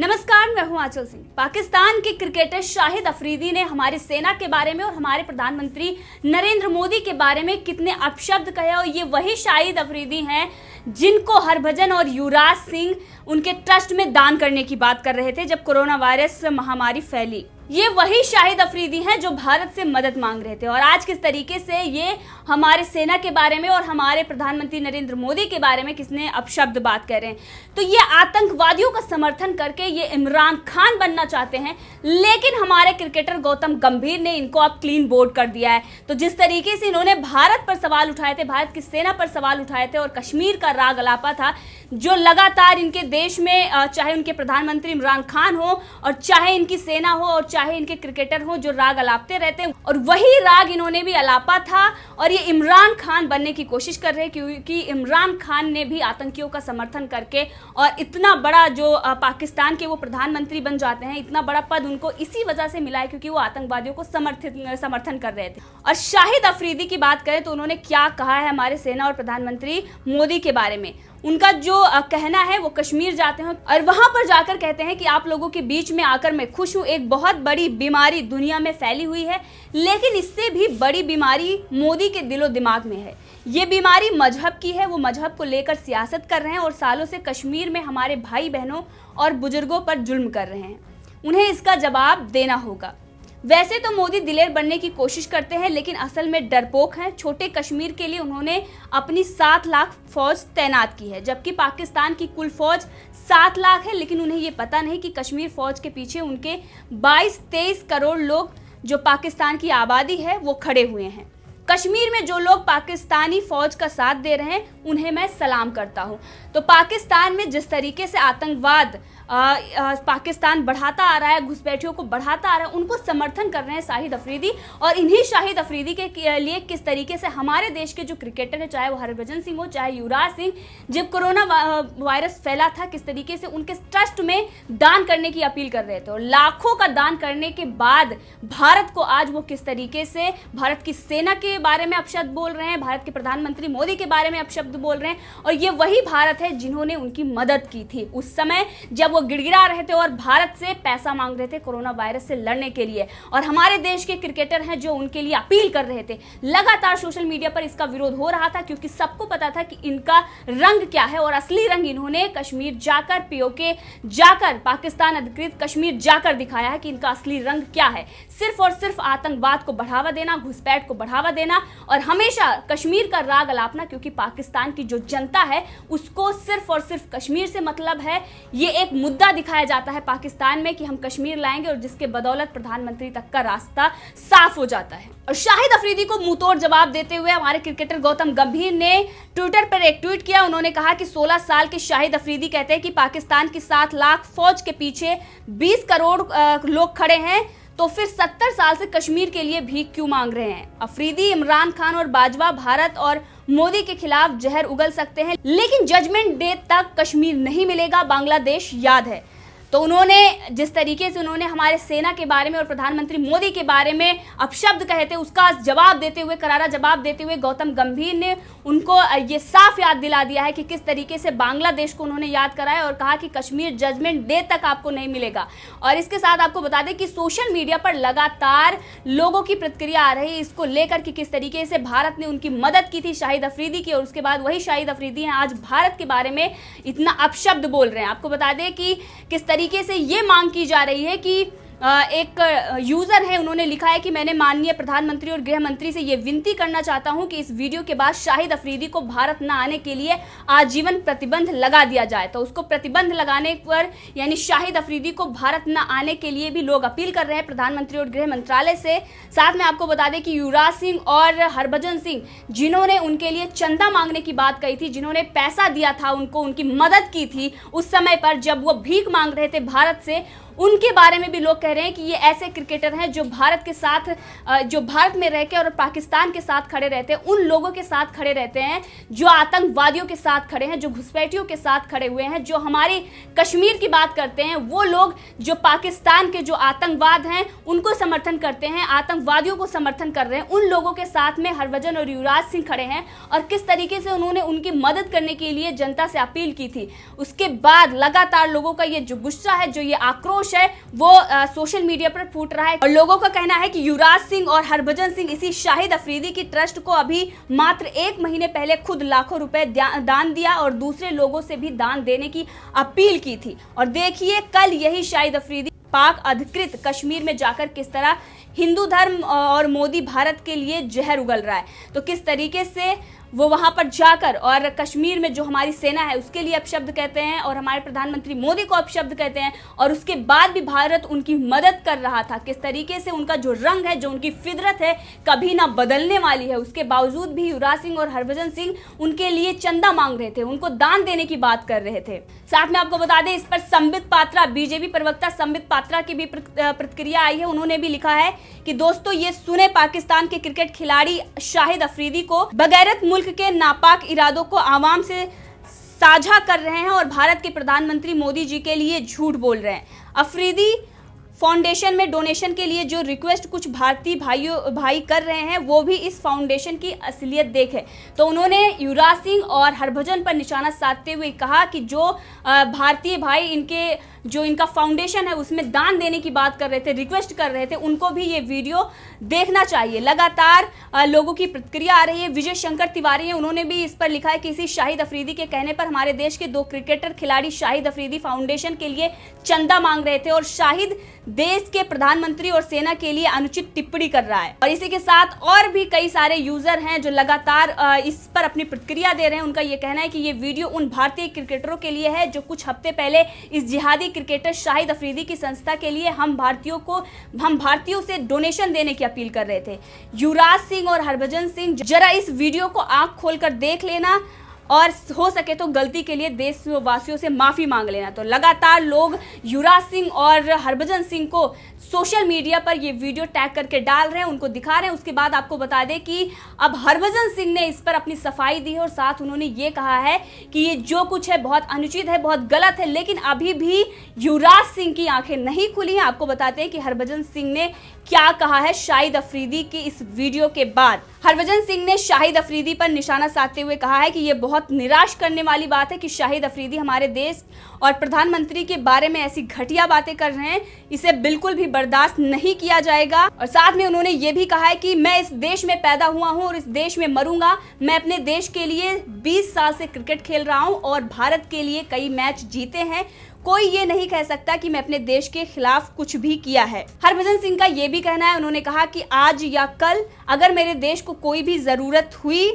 नमस्कार, मैं हूं आंचल सिंह। पाकिस्तान के क्रिकेटर शाहिद अफरीदी ने हमारी सेना के बारे में और हमारे प्रधानमंत्री नरेंद्र मोदी के बारे में कितने अपशब्द कहे। और ये वही शाहिद अफरीदी हैं जिनको हरभजन और युवराज सिंह उनके ट्रस्ट में दान करने की बात कर रहे थे जब कोरोना वायरस महामारी फैली। ये वही शाहिद अफरीदी हैं जो भारत से मदद मांग रहे थे। और आज किस तरीके से ये हमारे सेना के बारे में और हमारे प्रधानमंत्री नरेंद्र मोदी के बारे में किसने अपशब्द बात कर रहे हैं। तो ये आतंकवादियों का समर्थन करके ये इमरान खान बनना चाहते हैं, लेकिन हमारे क्रिकेटर गौतम गंभीर ने इनको अब क्लीन बोर्ड कर दिया है। तो जिस तरीके से इन्होंने भारत पर सवाल उठाए थे, भारत की सेना पर सवाल उठाए थे और कश्मीर का राग अलापा था जो लगातार इनके देश में, चाहे उनके प्रधानमंत्री इमरान खान हो और चाहे इनकी सेना हो और चाहे इनके क्रिकेटर हो, जो राग अलापते रहते हैं, और वही राग इन्होंने भी अलापा था। और ये इमरान खान बनने की कोशिश कर रहे हैं क्योंकि इमरान खान ने भी आतंकियों का समर्थन करके और इतना बड़ा जो पाकिस्तान के वो प्रधानमंत्री बन जाते हैं, इतना बड़ा पद उनको इसी वजह से मिला है क्योंकि वो आतंकवादियों को समर्थन कर रहे थे। और शाहिद अफरीदी की बात करें तो उन्होंने क्या कहा है हमारे सेना और प्रधानमंत्री मोदी के बारे में। उनका जो कहना है, वो कश्मीर जाते हैं और वहां पर जाकर कहते हैं कि आप लोगों के बीच में आकर मैं खुश हूं। एक बहुत बड़ी बीमारी दुनिया में फैली हुई है, लेकिन इससे भी बड़ी बीमारी मोदी के दिलो दिमाग में है। ये बीमारी मजहब की है। वो मजहब को लेकर सियासत कर रहे हैं और सालों से कश्मीर में हमारे भाई बहनों और बुजुर्गों पर जुल्म कर रहे हैं। उन्हें इसका जवाब देना होगा। वैसे तो मोदी दिलेर बनने की कोशिश करते हैं, लेकिन असल में डरपोक हैं। छोटे कश्मीर के लिए उन्होंने अपनी 7 लाख फौज तैनात की है, जबकि पाकिस्तान की कुल फौज 7 लाख है। लेकिन उन्हें ये पता नहीं कि कश्मीर फौज के पीछे उनके 22-23 करोड़ लोग, जो पाकिस्तान की आबादी है, वो खड़े हुए हैं। कश्मीर में जो लोग पाकिस्तानी फौज का साथ दे रहे हैं, उन्हें मैं सलाम करता हूं। तो पाकिस्तान में जिस तरीके से आतंकवाद पाकिस्तान बढ़ाता आ रहा है, घुसपैठियों को बढ़ाता आ रहा है, उनको समर्थन कर रहे हैं शाहिद अफरीदी। और इन्हीं शाहिद अफरीदी के लिए किस तरीके से हमारे देश के जो क्रिकेटर है, चाहे वो हरभजन सिंह हो चाहे युवराज सिंह, जब कोरोना वायरस फैला था, किस तरीके से उनके ट्रस्ट में दान करने की अपील कर रहे थे। और लाखों का दान करने के बाद भारत को आज वो किस तरीके से भारत की सेना के बारे में अपशब्द बोल रहे हैं, भारत के प्रधानमंत्री मोदी के बारे में अपशब्द बोल रहे हैं। और ये वही भारत है जिन्होंने उनकी मदद की थी उस समय जब वो गिड़गिड़ा रहे थे और भारत से पैसा मांग रहे थे कोरोना वायरस से लड़ने के लिए। और हमारे देश के क्रिकेटर हैं जो उनके लिए अपील कर रहे थे। लगातार सोशल मीडिया पर इसका विरोध हो रहा था क्योंकि सबको पता था कि इनका रंग क्या है। और असली रंग इन्होंने कश्मीर जाकर, पीओके जाकर, पाकिस्तान अधिकृत कश्मीर जाकर दिखाया है कि इनका असली रंग क्या है। सिर्फ और सिर्फ आतंकवाद को बढ़ावा देना, घुसपैठ को बढ़ावा देना और हमेशा कश्मीर का राग अलापना, क्योंकि पाकिस्तान की जो जनता है उसको सिर्फ और सिर्फ कश्मीर से मतलब है। ये एक मुद्दा दिखाया जाता है पाकिस्तान में कि हम कश्मीर लाएंगे और जिसके बदौलत प्रधानमंत्री तक का रास्ता साफ हो जाता है। और शाहिद अफरीदी को मुंहतोड़ जवाब देते हुए हमारे क्रिकेटर गौतम गंभीर ने ट्विटर पर एक ट्वीट किया। उन्होंने कहा कि 16 साल के शाहिद अफरीदी कहते हैं कि पाकिस्तान की 7 लाख फौज के पीछे 20 करोड़ लोग खड़े हैं, तो फिर 70 साल से कश्मीर के लिए भीख क्यों मांग रहे हैं। अफरीदी, इमरान खान और बाजवा भारत और मोदी के खिलाफ जहर उगल सकते हैं, लेकिन जजमेंट डे तक कश्मीर नहीं मिलेगा, बांग्लादेश याद है। तो उन्होंने जिस तरीके से उन्होंने हमारे सेना के बारे में और प्रधानमंत्री मोदी के बारे में अपशब्द कहे थे, उसका जवाब देते हुए, करारा जवाब देते हुए गौतम गंभीर ने उनको ये साफ याद दिला दिया है कि किस तरीके से बांग्लादेश को उन्होंने याद कराया और कहा कि कश्मीर जजमेंट डे तक आपको नहीं मिलेगा। और इसके साथ आपको बता दें कि सोशल मीडिया पर लगातार लोगों की प्रतिक्रिया आ रही है इसको लेकर कि किस तरीके से भारत ने उनकी मदद की थी शाहिद अफरीदी की, और उसके बाद वही शाहिद अफरीदी हैं आज भारत के बारे में इतना अपशब्द बोल रहे हैं। आपको बता दें कि किस तरीके से ये मांग की जा रही है कि एक यूजर है, उन्होंने लिखा है कि मैंने माननीय प्रधानमंत्री और गृह मंत्री से ये विनती करना चाहता हूं कि इस वीडियो के बाद शाहिद अफरीदी को भारत न आने के लिए आजीवन प्रतिबंध लगा दिया जाए। तो उसको प्रतिबंध लगाने पर, यानी शाहिद अफरीदी को भारत न आने के लिए भी लोग अपील कर रहे हैं प्रधानमंत्री और गृह मंत्रालय से। साथ में आपको बता दें कि युवराज सिंह और हरभजन सिंह, जिन्होंने उनके लिए चंदा मांगने की बात कही थी, जिन्होंने पैसा दिया था उनको, उनकी मदद की थी उस समय पर जब वो भीख मांग रहे थे भारत से, उनके बारे में भी लोग कह रहे हैं कि ये ऐसे क्रिकेटर हैं जो भारत के साथ, जो भारत में रहकर और पाकिस्तान के साथ खड़े रहते हैं, उन लोगों के साथ खड़े रहते हैं जो आतंकवादियों के साथ खड़े हैं, जो घुसपैठियों के साथ खड़े हुए हैं, जो हमारी कश्मीर की बात करते हैं, वो लोग जो पाकिस्तान के जो आतंकवाद हैं उनको समर्थन करते हैं, आतंकवादियों को समर्थन कर रहे हैं, उन लोगों के साथ में हरभजन और युवराज सिंह खड़े हैं और किस तरीके से उन्होंने उनकी मदद करने के लिए जनता से अपील की थी। उसके बाद लगातार लोगों का ये जो गुस्सा है, जो ये आक्रोश है, वो सोशल मीडिया पर फूट रहा है और लोगों का कहना है कि युवराज सिंह और हरभजन सिंह इसी शाहिद अफरीदी की ट्रस्ट को अभी मात्र 1 महीने पहले खुद लाखों रुपए दान दिया और दूसरे लोगों से भी दान देने की अपील की थी। और देखिए कल यही शाहिद अफरीदी पाक अधिकृत कश्मीर में जाकर किस तरह हिंदू धर्म और मोदी भारत के लिए जहर उगल रहा है, तो किस तरीके से वो वहां पर जाकर और कश्मीर में जो हमारी सेना है उसके लिए अपशब्द कहते हैं और हमारे प्रधानमंत्री मोदी को अपशब्द कहते हैं और उसके बाद भी भारत उनकी मदद कर रहा था। किस तरीके से उनका जो रंग है, जो उनकी फितरत है, कभी ना बदलने वाली है, उसके बावजूद भी युवराज सिंह और हरभजन सिंह उनके लिए चंदा मांग रहे थे, उनको दान देने की बात कर रहे थे। साथ में आपको बता दें, इस पर संबित पात्रा, बीजेपी प्रवक्ता संबित पात्रा की भी प्रतिक्रिया आई है। उन्होंने भी लिखा है कि दोस्तों ये सुने पाकिस्तान के क्रिकेट खिलाड़ी शाहिद अफरीदी को बगैरत मुल्क के नापाक इरादों को आवाम से साझा कर रहे हैं और भारत के प्रधानमंत्री मोदी जी के लिए झूठ बोल रहे हैं। अफरीदी फाउंडेशन में डोनेशन के लिए जो रिक्वेस्ट कुछ भारतीय भाई कर रहे हैं वो भी इस फाउंडेशन की असलियत देखें। तो उन्होंने युवराज सिंह और हरभजन पर निशाना साधते हुए कहा कि जो भारतीय भाई इनका फाउंडेशन है उसमें दान देने की बात कर रहे थे, रिक्वेस्ट कर रहे थे, उनको भी ये वीडियो देखना चाहिए। लगातार लोगों की प्रतिक्रिया आ रही है। विजय शंकर तिवारी है, उन्होंने भी इस पर लिखा है कि इसी शाहिद अफरीदी के कहने पर हमारे देश के 2 क्रिकेटर खिलाड़ी शाहिद अफरीदी फाउंडेशन के लिए चंदा मांग रहे थे और शाहिद देश के प्रधानमंत्री और सेना के लिए अनुचित टिप्पणी कर रहा है। और इसी के साथ और भी कई सारे यूजर हैं जो लगातार इस पर अपनी प्रतिक्रिया दे रहे हैं। उनका यह कहना है कि ये वीडियो उन भारतीय क्रिकेटरों के लिए है जो कुछ हफ्ते पहले इस जिहादी क्रिकेटर शाहिद अफरीदी की संस्था के लिए हम भारतीयों से डोनेशन देने की अपील कर रहे थे। युवराज सिंह और हरभजन सिंह, जरा इस वीडियो को आंख खोलकर देख लेना और हो सके तो गलती के लिए देशवासियों से माफी मांग लेना। तो लगातार लोग युवराज सिंह और हरभजन सिंह को सोशल मीडिया पर ये वीडियो टैग करके डाल रहे हैं, उनको दिखा रहे हैं। उसके बाद आपको बता दें कि अब हरभजन सिंह ने इस पर अपनी सफाई दी है और साथ उन्होंने ये कहा है कि ये जो कुछ है बहुत अनुचित है, बहुत गलत है, लेकिन अभी भी युवराज सिंह की आंखें नहीं खुली हैं। आपको बताते हैं कि हरभजन सिंह ने क्या कहा है शाहिद अफरीदी की इस वीडियो के बाद। हरभजन सिंह ने शाहिद अफरीदी पर निशाना साधते हुए कहा है कि यह बहुत निराश करने वाली बात है कि शाहिद अफरीदी हमारे देश और प्रधानमंत्री के बारे में ऐसी घटिया बातें कर रहे हैं, इसे बिल्कुल भी बर्दाश्त नहीं किया जाएगा। और साथ में उन्होंने ये भी कहा है कि मैं इस देश में पैदा हुआ हूं और इस देश में मरूंगा। मैं अपने देश के लिए 20 साल से क्रिकेट खेल रहा हूं और भारत के लिए कई मैच जीते हैं। कोई ये नहीं कह सकता कि मैं अपने देश के खिलाफ कुछ भी किया है। हरभजन सिंह का ये भी कहना है, उन्होंने कहा कि आज या कल अगर मेरे देश को कोई भी जरूरत हुई,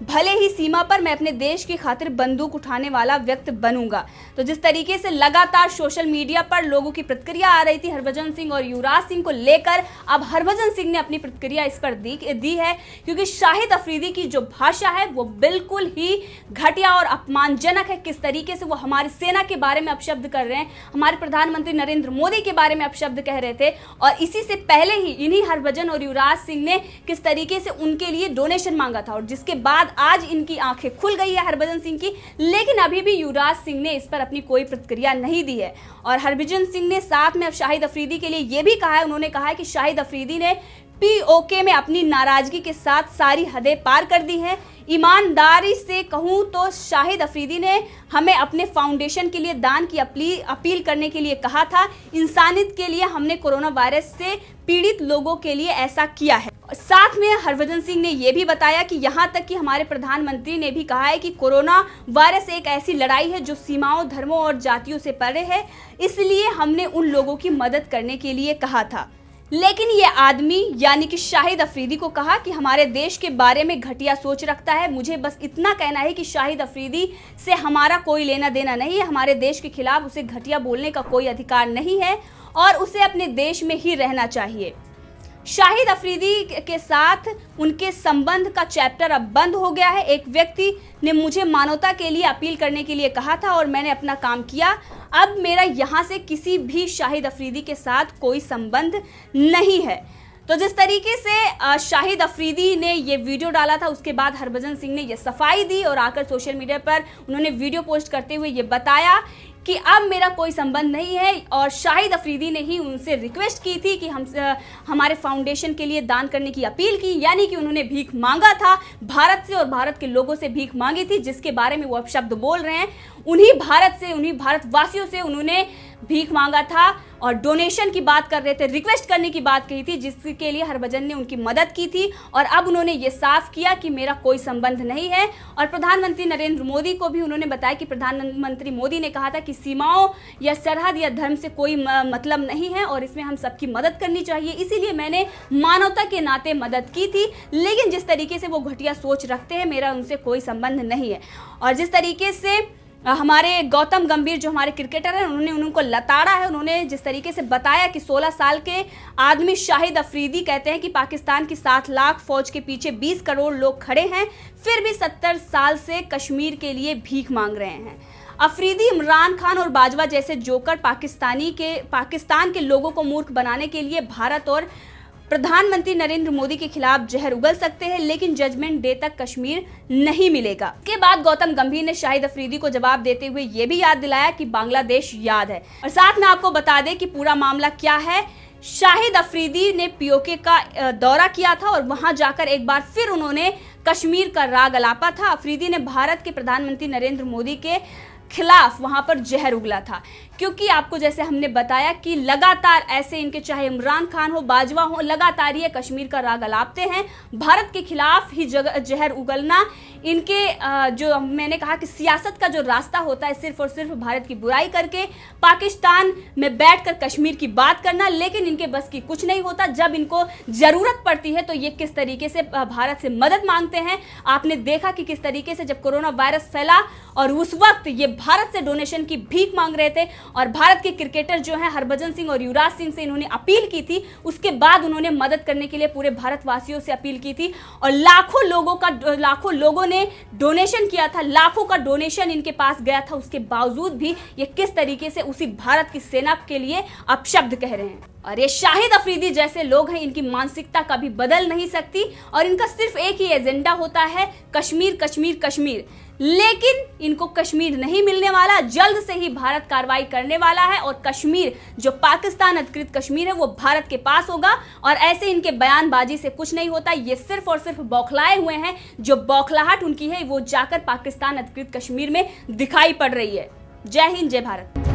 भले ही सीमा पर, मैं अपने देश की खातिर बंदूक उठाने वाला व्यक्ति बनूंगा। तो जिस तरीके से लगातार सोशल मीडिया पर लोगों की प्रतिक्रिया आ रही थी हरभजन सिंह और युवराज सिंह को लेकर, अब हरभजन सिंह ने अपनी प्रतिक्रिया इस पर दी है, क्योंकि शाहिद अफरीदी की जो भाषा है वो बिल्कुल ही घटिया और अपमानजनक है। किस तरीके से वो हमारी सेना के बारे में अपशब्द कर रहे हैं, हमारे प्रधानमंत्री नरेंद्र मोदी के बारे में अपशब्द कह रहे थे, और इसी से पहले ही इन्हीं हरभजन और युवराज सिंह ने किस तरीके से उनके लिए डोनेशन मांगा था, और जिसके बाद आज इनकी आंखें खुल गई है हरभजन सिंह की, लेकिन अभी भी युवराज सिंह ने इस पर अपनी कोई प्रतिक्रिया नहीं दी है। और हरभजन सिंह ने साथ में अब शाहिद अफरीदी के लिए यह भी कहा है, उन्होंने कहा है कि शाहिद अफरीदी ने पीओके में अपनी नाराजगी के साथ सारी हदें पार कर दी है। ईमानदारी से कहूं तो शाहिद अफरीदी ने हमें अपने फाउंडेशन के लिए दान की अपील करने के लिए कहा था। इंसानियत के लिए हमने कोरोना वायरस से पीड़ित लोगों के लिए ऐसा किया है। साथ में हरभजन सिंह ने यह भी बताया कि यहां तक कि हमारे प्रधानमंत्री ने भी कहा है कि कोरोना वायरस एक ऐसी लड़ाई है जो सीमाओं, धर्मों और जातियों से परे है, इसलिए हमने उन लोगों की मदद करने के लिए कहा था। लेकिन ये आदमी यानी कि शाहिद अफरीदी को कहा कि हमारे देश के बारे में घटिया सोच रखता है। मुझे बस इतना कहना है कि शाहिद अफरीदी से हमारा कोई लेना देना नहीं है, हमारे देश के खिलाफ उसे घटिया बोलने का कोई अधिकार नहीं है और उसे अपने देश में ही रहना चाहिए। शाहिद अफरीदी के साथ उनके संबंध का चैप्टर अब बंद हो गया है। एक व्यक्ति ने मुझे मानवता के लिए अपील करने के लिए कहा था और मैंने अपना काम किया। अब मेरा यहाँ से किसी भी शाहिद अफरीदी के साथ कोई संबंध नहीं है। तो जिस तरीके से शाहिद अफरीदी ने ये वीडियो डाला था, उसके बाद हरभजन सिंह ने ये सफाई दी और आकर सोशल मीडिया पर उन्होंने वीडियो पोस्ट करते हुए ये बताया कि अब मेरा कोई संबंध नहीं है। और शाहिद अफरीदी ने ही उनसे रिक्वेस्ट की थी कि हमारे फाउंडेशन के लिए दान करने की अपील की, यानी कि उन्होंने भीख मांगा था भारत से और भारत के लोगों से भीख मांगी थी। जिसके बारे में वो अब शब्द बोल रहे हैं, उन्हीं भारतवासियों से उन्होंने भीख मांगा था और डोनेशन की बात कर रहे थे, रिक्वेस्ट करने की बात कही थी, जिसके लिए हरभजन ने उनकी मदद की थी। और अब उन्होंने ये साफ किया कि मेरा कोई संबंध नहीं है। और प्रधानमंत्री नरेंद्र मोदी को भी उन्होंने बताया कि प्रधानमंत्री मोदी ने कहा था कि सीमाओं या सरहद या धर्म से कोई मतलब नहीं है और इसमें हम सबकी मदद करनी चाहिए, इसीलिए मैंने मानवता के नाते मदद की थी। लेकिन जिस तरीके से वो घटिया सोच रखते हैं, मेरा उनसे कोई संबंध नहीं है। और जिस तरीके से हमारे गौतम गंभीर जो हमारे क्रिकेटर हैं, उन्होंने उनको लताड़ा है। उन्होंने जिस तरीके से बताया कि 16 साल के आदमी शाहिद अफरीदी कहते हैं कि पाकिस्तान की 7 लाख फौज के पीछे 20 करोड़ लोग खड़े हैं, फिर भी 70 साल से कश्मीर के लिए भीख मांग रहे हैं। अफरीदी इमरान खान और बाजवा जैसे जोकर पाकिस्तान के लोगों को मूर्ख बनाने के लिए भारत और प्रधानमंत्री नरेंद्र मोदी के खिलाफ जहर उगल सकते हैं, लेकिन जजमेंट डे तक कश्मीर नहीं मिलेगा। इसके बाद गौतम गंभीर ने शाहिद अफरीदी को जवाब देते हुए यह भी याद दिलाया कि बांग्लादेश याद है। और साथ में आपको बता दें कि पूरा मामला क्या है। शाहिद अफरीदी ने पीओके का दौरा किया था और वहां जाकर एक बार फिर उन्होंने कश्मीर का राग अलापा था। अफरीदी ने भारत के प्रधानमंत्री नरेंद्र मोदी के खिलाफ वहां पर जहर उगला था, क्योंकि आपको जैसे हमने बताया कि लगातार ऐसे इनके चाहे इमरान खान हो, बाजवा हो, लगातार ये कश्मीर का राग अलापते हैं। भारत के खिलाफ ही जहर उगलना इनके जो मैंने कहा कि सियासत का जो रास्ता होता है, सिर्फ और सिर्फ भारत की बुराई करके पाकिस्तान में बैठकर कश्मीर की बात करना। लेकिन इनके बस की कुछ नहीं होता। जब इनको जरूरत पड़ती है तो ये किस तरीके से भारत से मदद मांगते हैं। आपने देखा कि किस तरीके से जब कोरोना वायरस फैला और उस वक्त ये भारत से डोनेशन की भीख मांग रहे थे और भारत के क्रिकेटर जो हैं हरभजन सिंह और युवराज सिंह से इन्होंने अपील की थी। उसके बाद उन्होंने मदद करने के लिए पूरे भारतवासियों से अपील की थी और लाखों लोगों ने डोनेशन किया था, लाखों का डोनेशन इनके पास गया था। उसके बावजूद भी ये किस तरीके से उसी भारत की सेना के लिए अपशब्द कह रहे हैं। और ये शाहिद अफरीदी जैसे लोग हैं, इनकी मानसिकता कभी बदल नहीं सकती और इनका सिर्फ एक ही एजेंडा होता है, कश्मीर कश्मीर कश्मीर। लेकिन इनको कश्मीर नहीं मिलने वाला। जल्द से ही भारत कार्रवाई करने वाला है और कश्मीर जो पाकिस्तान अधिकृत कश्मीर है वो भारत के पास होगा। और ऐसे इनके बयानबाजी से कुछ नहीं होता। ये सिर्फ और सिर्फ बौखलाए हुए हैं। जो बौखलाहट उनकी है वो जाकर पाकिस्तान अधिकृत कश्मीर में दिखाई पड़ रही है। जय हिंद, जय भारत।